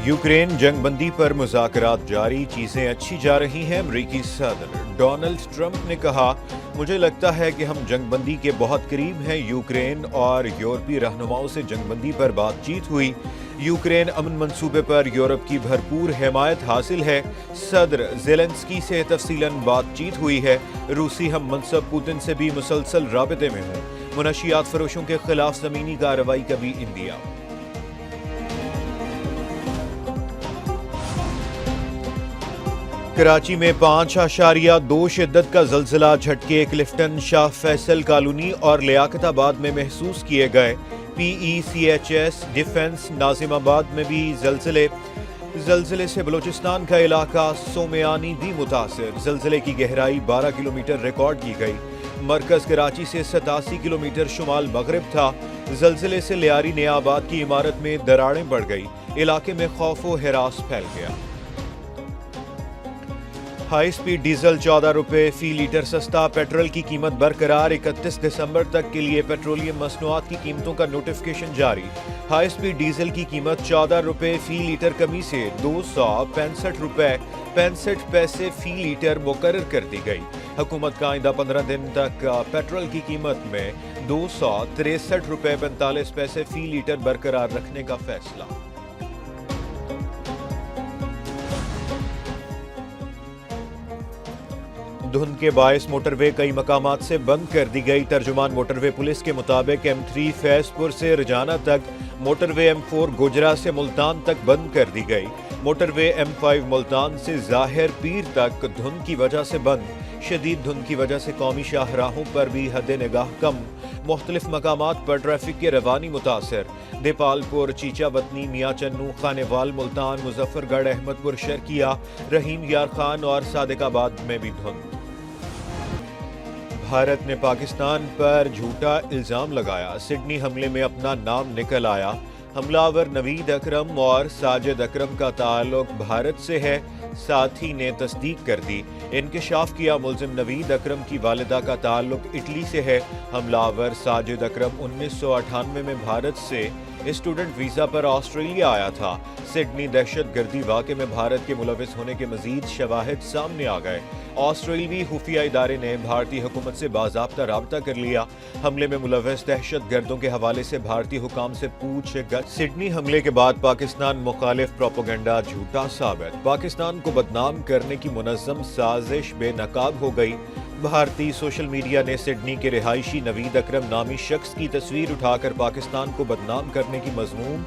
Ukraine جنگ بندی پر مذاکرات جاری، چیزیں اچھی جا رہی ہیں۔ امریکی صدر ڈونلڈ ٹرمپ نے کہا، مجھے لگتا ہے کہ ہم جنگ بندی کے بہت قریب ہیں۔ یوکرین اور یورپی رہنماؤں سے جنگ بندی پر بات چیت ہوئی۔ یوکرین امن منصوبے پر یورپ کی بھرپور حمایت حاصل ہے۔ صدر زیلنسکی سے تفصیلاً بات چیت ہوئی ہے۔ روسی ہم منصب پوتن سے بھی مسلسل رابطے میں ہوں۔ منشیات فروشوں کے خلاف زمینی کارروائی کا بھی اندیا۔ کراچی میں 5.2 شدت کا زلزلہ، جھٹکے کلفٹن، شاہ فیصل کالونی اور لیاقت آباد میں محسوس کیے گئے۔ PECHS ڈیفنس ناظم آباد میں بھی زلزلے سے بلوچستان کا علاقہ سومیانی بھی متاثر۔ زلزلے کی گہرائی 12 کلومیٹر ریکارڈ کی گئی۔ مرکز کراچی سے 87 کلومیٹر شمال مغرب تھا۔ زلزلے سے لیاری نیا آباد کی عمارت میں دراڑیں پڑ گئی۔ علاقے میں خوف و ہراس پھیل گیا۔ ہائی سپیڈ ڈیزل 14 روپے فی لیٹر سستا، پیٹرول کی قیمت برقرار۔ 31 دسمبر تک کے لیے پیٹرولیم مصنوعات کی قیمتوں کا نوٹیفکیشن جاری۔ ہائی سپیڈ ڈیزل کی قیمت 14 روپے فی لیٹر کمی سے 265 روپے 65 پیسے فی لیٹر مقرر کر دی گئی۔ حکومت کا آئندہ 15 دن تک پیٹرول کی قیمت میں 263 روپے 45 پیسے فی لیٹر برقرار رکھنے کا فیصلہ۔ دھند کے باعث موٹر وے کئی مقامات سے بند کر دی گئی۔ ترجمان موٹر وے پولیس کے مطابق M3 فیض پور سے رجانہ تک، موٹر وے M4 گوجرا سے ملتان تک بند کر دی گئی۔ موٹر وے M5 ملتان سے ظاہر پیر تک دھند کی وجہ سے بند۔ شدید دھند کی وجہ سے قومی شاہراہوں پر بھی حد نگاہ کم۔ مختلف مقامات پر ٹریفک کی روانی متاثر۔ دیپال پور، چیچا وطنی، میاں چنو، خانیوال ملتان، مظفر گڑھ، احمد پور شرکیہ، رحیم یار خان اور صادق آباد میں بھی دھند۔ بھارت نے پاکستان پر جھوٹا الزام لگایا، سڈنی حملے میں اپنا نام نکل آیا۔ حملہ آور نوید اکرم اور ساجد اکرم کا تعلق بھارت سے ہے، ساتھی نے تصدیق کر دی۔ انکشاف کیا ملزم نوید اکرم کی والدہ کا تعلق اٹلی سے ہے۔ حملہ آور ساجد اکرم 1998 میں بھارت سے اسٹوڈنٹ ویزا پر آسٹریلیا آیا تھا۔ سڈنی دہشت گردی واقعے میں بھارت کے ملوث ہونے کے مزید شواہد سامنے آ گئے۔ آسٹریلوی خفیہ ادارے نے بھارتی حکومت سے باضابطہ رابطہ کر لیا۔ حملے میں ملوث دہشت گردوں کے حوالے سے بھارتی حکام سے پوچھ گچھ۔ سڈنی حملے کے بعد پاکستان مخالف پروپیگنڈا جھوٹا ثابت، پاکستان کو بدنام کرنے کی منظم سازش بے نقاب ہو گئی۔ بھارتی سوشل میڈیا نے سڈنی کے رہائشی نوید اکرم نامی شخص کی تصویر اٹھا کر پاکستان کو بدنام کرنے کی مذموم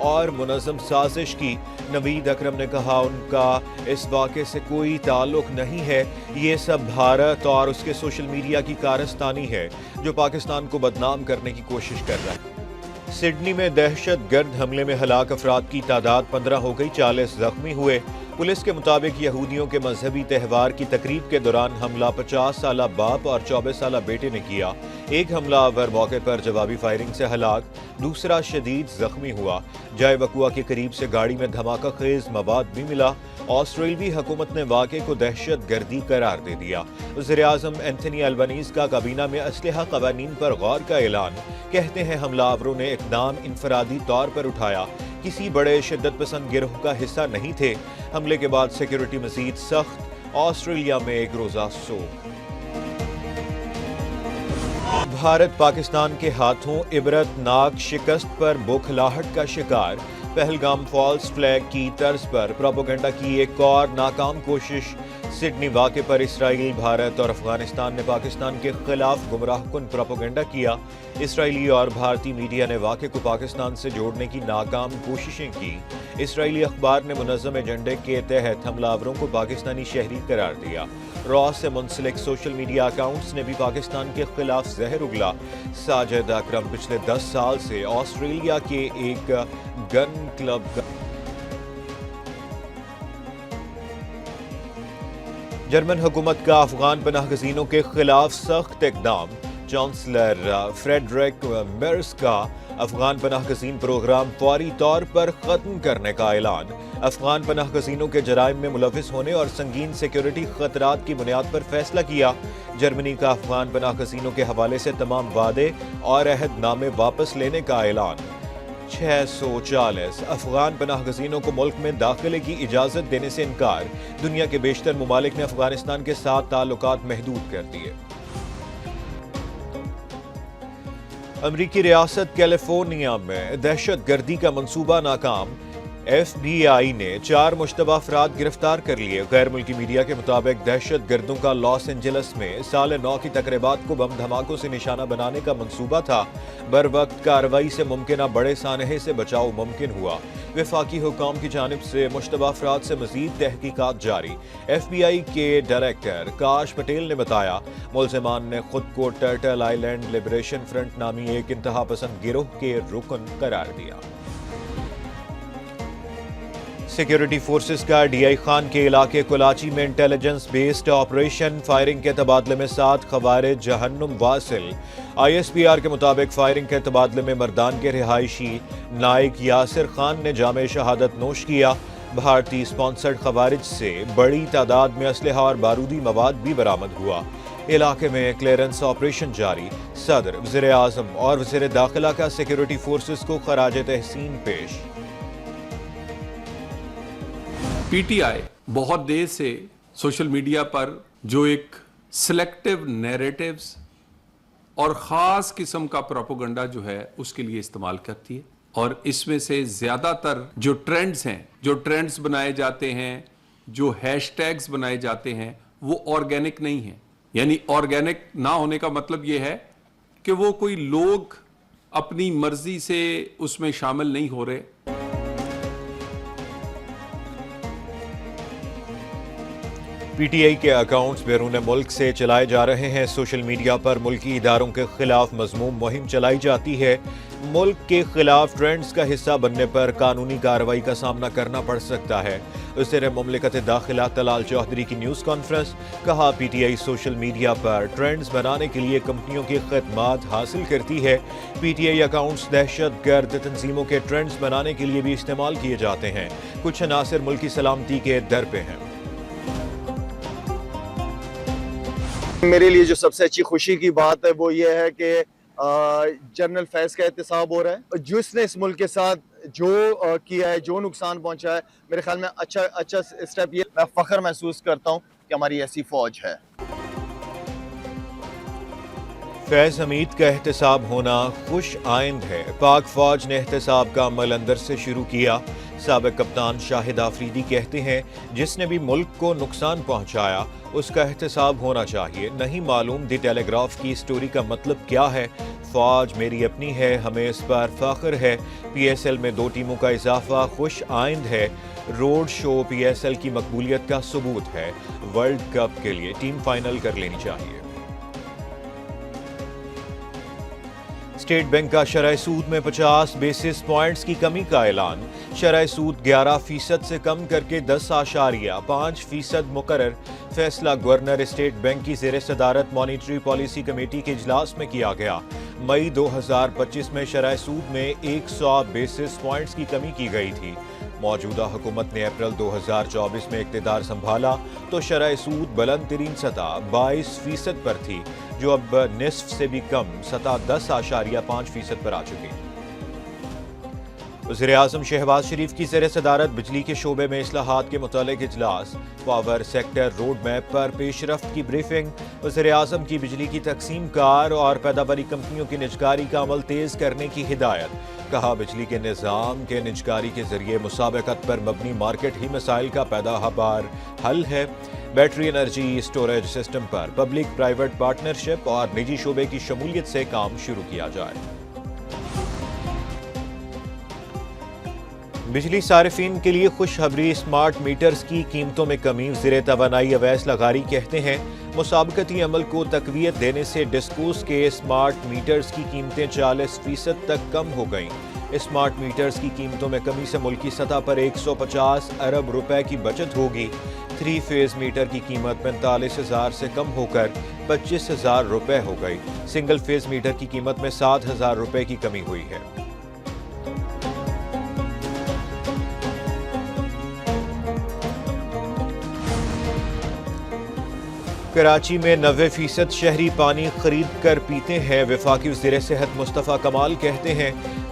اور منظم سازش کی۔ نوید اکرم نے کہا ان کا اس واقعے سے کوئی تعلق نہیں ہے، یہ سب بھارت اور اس کے سوشل میڈیا کی کارستانی ہے جو پاکستان کو بدنام کرنے کی کوشش کر رہا ہے۔ سڈنی میں دہشت گرد حملے میں ہلاک افراد کی تعداد 15 ہو گئی، 40 زخمی ہوئے۔ پولیس کے مطابق یہودیوں کے مذہبی تہوار کی تقریب کے دوران حملہ 50 سالہ باپ اور 24 سالہ بیٹے نے کیا۔ ایک حملہ آور موقع پر جوابی فائرنگ سے ہلاک، دوسرا شدید زخمی ہوا۔ جائے وقوع کے قریب سے گاڑی میں دھماکہ خیز مواد بھی ملا۔ آسٹریلوی حکومت نے واقعے کو دہشت گردی قرار دے دیا۔ وزیر اعظم اینتھنی البنیز کا کابینہ میں اسلحہ قوانین پر غور کا اعلان۔ کہتے ہیں حملہ آوروں نے اقدام انفرادی طور پر اٹھایا، کسی بڑے شدت پسند گروہ کا حصہ نہیں تھے۔ حملے کے بعد سیکیورٹی مزید سخت، آسٹریلیا میں ایک روزہ سوگ۔ بھارت پاکستان کے ہاتھوں عبرت ناک شکست پر بوکھلاہٹ کا شکار۔ پہلگام فالس فلیگ کی طرز پر پروپیگنڈا کی ایک اور ناکام کوشش۔ سڈنی واقعے پر اسرائیل، بھارت اور افغانستان نے پاکستان کے خلاف گمراہ کن پروپیگنڈا کیا۔ اسرائیلی اور بھارتی میڈیا نے واقعے کو پاکستان سے جوڑنے کی ناکام کوششیں کی۔ اسرائیلی اخبار نے منظم ایجنڈے کے تحت حملہ آوروں کو پاکستانی شہری قرار دیا۔ را سے منسلک سوشل میڈیا اکاؤنٹس نے بھی پاکستان کے خلاف زہر اگلا۔ ساجد اکرم پچھلے 10 سال سے آسٹریلیا کے ایک گن کلب کا جرمن حکومت کا افغان پناہ گزینوں کے خلاف سخت اقدام۔ چانسلر فریڈرک مرز کا افغان پناہ گزین پروگرام فوری طور پر ختم کرنے کا اعلان۔ افغان پناہ گزینوں کے جرائم میں ملوث ہونے اور سنگین سیکیورٹی خطرات کی بنیاد پر فیصلہ کیا۔ جرمنی کا افغان پناہ گزینوں کے حوالے سے تمام وعدے اور عہد نامے واپس لینے کا اعلان۔ 640 افغان پناہ گزینوں کو ملک میں داخلے کی اجازت دینے سے انکار، دنیا کے بیشتر ممالک نے افغانستان کے ساتھ تعلقات محدود کر دیے۔ امریکی ریاست کیلیفورنیا میں دہشت گردی کا منصوبہ ناکام، ایف بی آئی نے 4 مشتبہ افراد گرفتار کر لیے۔ غیر ملکی میڈیا کے مطابق دہشت گردوں کا لاس اینجلس میں سال نو کی تقریبات کو بم دھماکوں سے نشانہ بنانے کا منصوبہ تھا۔ بروقت کارروائی سے ممکنہ بڑے سانحے سے بچاؤ ممکن ہوا۔ وفاقی حکام کی جانب سے مشتبہ افراد سے مزید تحقیقات جاری۔ ایف بی آئی کے ڈائریکٹر کاش پٹیل نے بتایا، ملزمان نے خود کو ٹرٹل آئی لینڈ لبریشن فرنٹ نامی ایک انتہا پسند گروہ کے رکن قرار دیا۔ سیکیورٹی فورسز کا ڈی آئی خان کے علاقے کلاچی میں انٹیلیجنس بیسڈ آپریشن، فائرنگ کے تبادلے میں 7 خوارج جہنم واصل۔ آئی ایس پی آر کے مطابق فائرنگ کے تبادلے میں مردان کے رہائشی نائک یاسر خان نے جام شہادت نوش کیا۔ بھارتی اسپانسرڈ خوارج سے بڑی تعداد میں اسلحہ اور بارودی مواد بھی برآمد ہوا۔ علاقے میں کلیئرنس آپریشن جاری۔ صدر، وزیر اعظم اور وزیر داخلہ کا سیکیورٹی فورسز کو خراج تحسین پیش۔ پی ٹی آئی بہت دیر سے سوشل میڈیا پر جو ایک سلیکٹیو نیریٹیوز اور خاص قسم کا پروپیگنڈا جو ہے اس کے لیے استعمال کرتی ہے، اور اس میں سے زیادہ تر جو ٹرینڈز ہیں، جو ٹرینڈز بنائے جاتے ہیں، جو ہیش ٹیگز بنائے جاتے ہیں، وہ آرگینک نہیں ہیں۔ یعنی آرگینک نہ ہونے کا مطلب یہ ہے کہ وہ کوئی لوگ اپنی مرضی سے اس میں شامل نہیں ہو رہے۔ پی ٹی آئی کے اکاؤنٹس بیرون ملک سے چلائے جا رہے ہیں۔ سوشل میڈیا پر ملکی اداروں کے خلاف مذموم مہم چلائی جاتی ہے۔ ملک کے خلاف ٹرینڈز کا حصہ بننے پر قانونی کارروائی کا سامنا کرنا پڑ سکتا ہے۔ وزیر مملکت داخلہ طلال چودھری کی نیوز کانفرنس، کہا P T I social media per trends بنانے کے لیے کمپنیوں کی خدمات حاصل کرتی ہے۔ پی ٹی آئی اکاؤنٹس دہشت گرد تنظیموں کے ٹرینڈز بنانے کے لیے بھی استعمال کیے جاتے ہیں۔ کچھ عناصر ملکی سلامتی کے در پہ ہیں۔ میرے لیے جو سب سے اچھی خوشی کی بات ہے وہ یہ ہے کہ جنرل فیض کا احتساب ہو رہا ہے۔ جس نے اس ملک کے ساتھ جو کیا ہے، جو نقصان پہنچا ہے، میرے خیال میں اچھا اسٹیپ یہ، میں فخر محسوس کرتا ہوں کہ ہماری ایسی فوج ہے۔ فیض حمید کا احتساب ہونا خوش آئند ہے۔ پاک فوج نے احتساب کا عمل اندر سے شروع کیا۔ سابق کپتان شاہد آفریدی کہتے ہیں، جس نے بھی ملک کو نقصان پہنچایا اس کا احتساب ہونا چاہیے۔ نہیں معلوم دی ٹیلی گراف کی سٹوری کا مطلب کیا ہے۔ فوج میری اپنی ہے، ہمیں اس پر فخر ہے۔ پی ایس ایل میں 2 ٹیموں کا اضافہ خوش آئند ہے۔ Road show P S L کی مقبولیت کا ثبوت ہے۔ ورلڈ کپ کے لیے ٹیم فائنل کر لینی چاہیے۔ اسٹیٹ بینک کا شرح سود میں 50 بیسس پوائنٹس کی کمی کا اعلان۔ شرح سود 11% سے کم کر کے 10.5% مقرر۔ فیصلہ گورنر اسٹیٹ بینک کی زیر صدارت مانیٹری پالیسی کمیٹی کے اجلاس میں کیا گیا۔ مئی 2025 میں شرح سود میں 100 بیسس پوائنٹس کی کمی کی گئی تھی۔ موجودہ حکومت نے اپریل 2024 میں اقتدار سنبھالا تو شرح سود بلند ترین سطح 22% پر تھی، جو اب نصف سے بھی کم سطح 10.5% پر آ چکی۔ وزیر اعظم شہباز شریف کی زیر صدارت بجلی کے شعبے میں اصلاحات کے متعلق اجلاس۔ پاور سیکٹر روڈ میپ پر پیش رفت کی بریفنگ۔ وزیر اعظم کی بجلی کی تقسیم کار اور پیداواری کمپنیوں کی نجکاری کا عمل تیز کرنے کی ہدایت۔ کہا بجلی کے نظام کے نجکاری کے ذریعے مسابقت پر مبنی مارکیٹ ہی مسائل کا پیداوار حل ہے۔ بیٹری انرجی اسٹوریج سسٹم پر پبلک پرائیویٹ پارٹنرشپ اور نجی شعبے کی شمولیت سے کام شروع کیا جائے۔ بجلی صارفین کے لیے خوشخبری، اسمارٹ میٹرز کی قیمتوں میں کمی۔ وزیر توانائی اویس لغاری کہتے ہیں، مسابقتی عمل کو تقویت دینے سے ڈسکوز کے اسمارٹ میٹرز کی قیمتیں 40% تک کم ہو گئیں۔ اسمارٹ میٹرز کی قیمتوں میں کمی سے ملکی سطح پر 150 ارب روپے کی بچت ہوگی۔ 3 فیز میٹر کی قیمت 45,000 سے کم ہو کر 25,000 روپے ہو گئی۔ سنگل فیز میٹر کی قیمت میں 7,000 روپے کی کمی ہوئی ہے۔ کراچی میں 90% شہری پانی خرید کر پیتے ہیں۔ وفاقی وزیر صحت مصطفیٰ کمال کہتے ہیں،